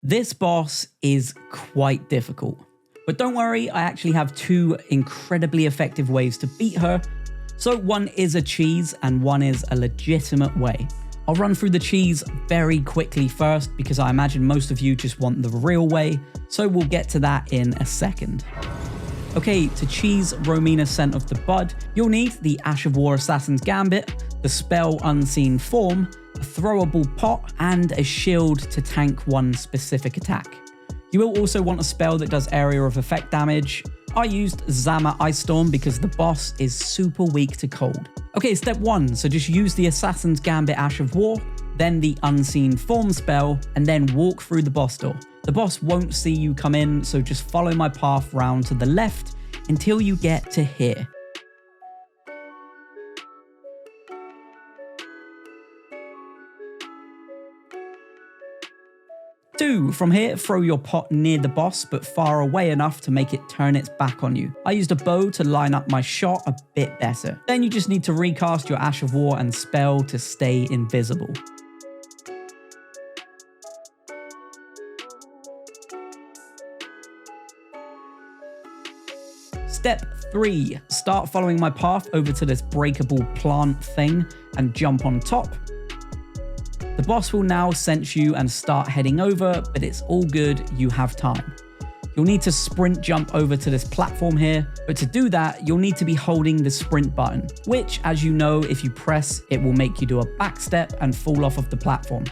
This boss is quite difficult, but don't worry, I actually have two incredibly effective ways to beat her. So one is a cheese and one is a legitimate way. I'll run through the cheese very quickly first because I imagine most of you just want the real way, so we'll get to that in a second. Okay, to cheese Romina Saint of the Bud, you'll need the Ash of War Assassin's Gambit, the spell Unseen Form, a throwable pot, and a shield to tank one specific attack. You will also want a spell that does area of effect damage. I used Zama Ice Storm because the boss is super weak to cold. Okay, step 1, so just use the Assassin's Gambit Ash of War, then the Unseen Form spell, and then walk through the boss door. The boss won't see you come in, so just follow my path round to the left until you get to here. From here, throw your pot near the boss, but far away enough to make it turn its back on you. I used a bow to line up my shot a bit better. Then you just need to recast your Ash of War and spell to stay invisible. Step 3, start following my path over to this breakable plant thing and jump on top. The boss will now sense you and start heading over, but it's all good, you have time. You'll need to sprint jump over to this platform here, but to do that, you'll need to be holding the sprint button, which, as you know, if you press, it will make you do a back step and fall off of the platform.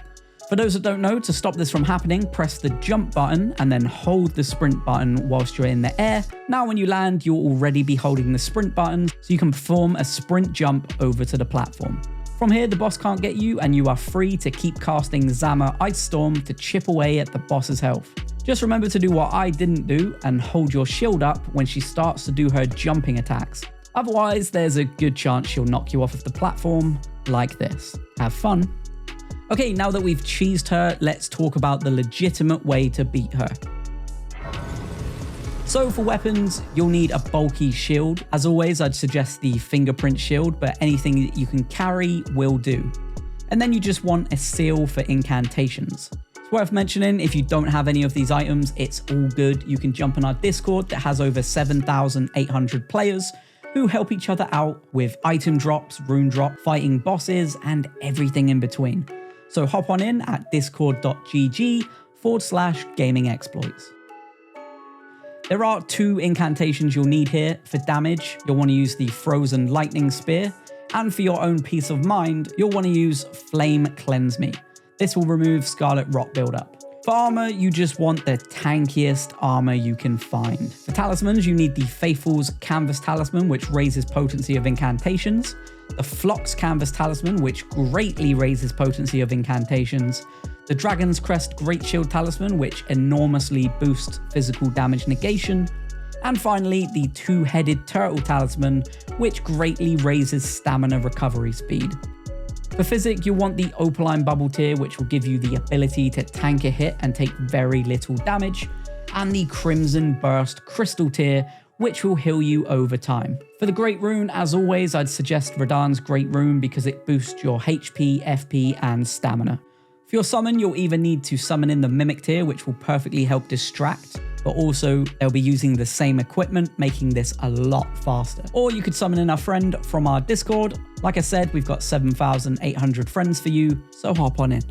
For those that don't know, to stop this from happening, press the jump button and then hold the sprint button whilst you're in the air. Now when you land, you'll already be holding the sprint button, so you can perform a sprint jump over to the platform. From here, the boss can't get you, and you are free to keep casting Zama Ice Storm to chip away at the boss's health. Just remember to do what I didn't do and hold your shield up when she starts to do her jumping attacks. Otherwise, there's a good chance she'll knock you off of the platform like this. Have fun. Okay, now that we've cheesed her, let's talk about the legitimate way to beat her. So for weapons, you'll need a bulky shield. As always, I'd suggest the fingerprint shield, but anything that you can carry will do. And then you just want a seal for incantations. It's worth mentioning, if you don't have any of these items, it's all good. You can jump on our Discord that has over 7,800 players who help each other out with item drops, rune drop, fighting bosses, and everything in between. So hop on in at discord.gg/gaming exploits. There are two incantations you'll need here. For damage, you'll want to use the Frozen Lightning Spear, and for your own peace of mind, you'll want to use Flame Cleanse Me. This will remove Scarlet Rot buildup. For armor, you just want the tankiest armor you can find. For talismans, you need the Faithful's Canvas Talisman, which raises potency of incantations, the Flock's Canvas Talisman, which greatly raises potency of incantations, the Dragon's Crest Great Shield Talisman, which enormously boosts physical damage negation, and finally the Two-Headed Turtle Talisman, which greatly raises stamina recovery speed. For physic, you'll want the Opaline Bubble tier, which will give you the ability to tank a hit and take very little damage, and the Crimson Burst Crystal tier, which will heal you over time. For the Great Rune, as always, I'd suggest Radahn's Great Rune because it boosts your HP, FP, and stamina. For your summon, you'll either need to summon in the Mimic tier, which will perfectly help distract, but also they'll be using the same equipment, making this a lot faster. Or you could summon in a friend from our Discord. Like I said, we've got 7,800 friends for you, so hop on in.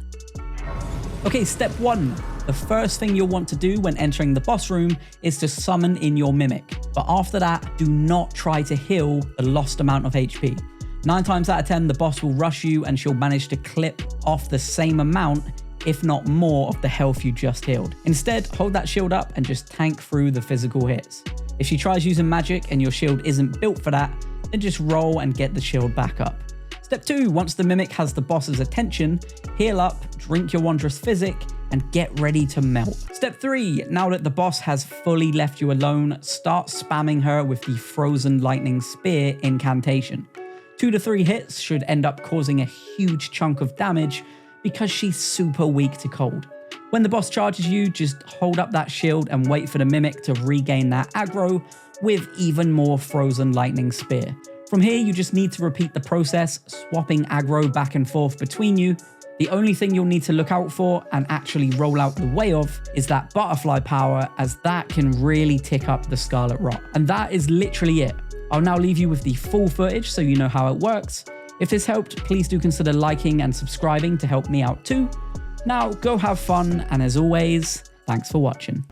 Okay, step 1. The first thing you'll want to do when entering the boss room is to summon in your Mimic. But after that, do not try to heal the lost amount of HP. 9 times out of 10, the boss will rush you and she'll manage to clip off the same amount, if not more, of the health you just healed. Instead, hold that shield up and just tank through the physical hits. If she tries using magic and your shield isn't built for that, then just roll and get the shield back up. Step 2, once the Mimic has the boss's attention, heal up, drink your Wondrous Physic, and get ready to melt. Step 3, now that the boss has fully left you alone, start spamming her with the Frozen Lightning Spear incantation. 2 to 3 hits should end up causing a huge chunk of damage because she's super weak to cold. When the boss charges you, just hold up that shield and wait for the Mimic to regain that aggro with even more Frozen Lightning Spear. From here, you just need to repeat the process, swapping aggro back and forth between you. The only thing you'll need to look out for and actually roll out the way of is that butterfly power, as that can really tick up the Scarlet Rot. And that is literally it. I'll now leave you with the full footage so you know how it works. If this helped, please do consider liking and subscribing to help me out too. Now go have fun, and as always, thanks for watching.